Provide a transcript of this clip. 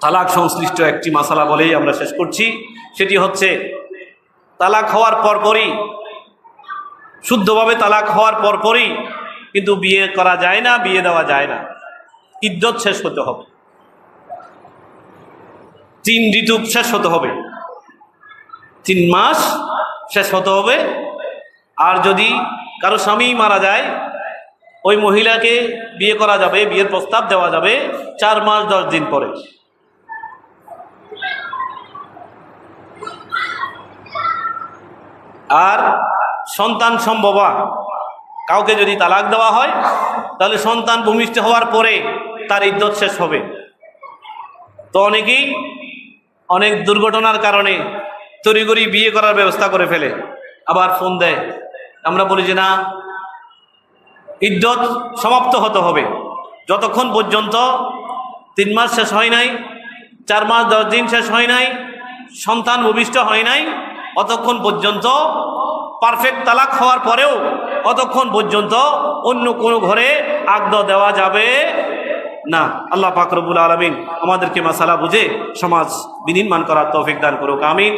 তালাক সংশ্লিষ্ট একটি মাসালা বলেই আমরা শেষ করছি। সেটি হচ্ছে তালাক হওয়ার পরপরই, শুদ্ধভাবে তালাক হওয়ার পরপরই কিন্তু বিয়ে করা যায় না, বিয়ে দেওয়া যায় না। ইদ্যত শেষ হতে হবে, 3 ঋতু শেষ হতে হবে, 3 মাস শেষ হতে হবে। আর যদি কারো স্বামী মারা যায়, ওই মহিলাকে বিয়ে করা যাবে, বিয়ের প্রস্তাব দেওয়া যাবে 4 মাস 10 দিন পরে। আর সন্তান সম্ভবা কাউকে যদি তালাক দেওয়া হয়, তাহলে সন্তান ভূমিষ্ঠ হওয়ার পরে তার ইদ্যত শেষ হবে। তো অনেকেই অনেক দুর্ঘটনার কারণে তড়িঘড়ি বিয়ে করার ব্যবস্থা করে ফেলে, আবার ফোন দেয়। আমরা বলি যে না, ইদ্যত সমাপ্ত হতে হবে যতক্ষণ পর্যন্ত 3 মাস শেষ হয় নাই, 4 মাস 10 দিন শেষ হয় নাই, সন্তান ভূমিষ্ঠ হয় নাই, অতক্ষণ পর্যন্ত, পারফেক্ট তালাক হওয়ার পরেও অতক্ষণ পর্যন্ত অন্য কোনো ঘরে আগদ দেওয়া যাবে না। আল্লাহ পাক রব্বুল আলামিন আমাদেরকে মাসালা বুঝে সমাজ বিনির্মাণ করার তৌফিক দান করুক, আমিন।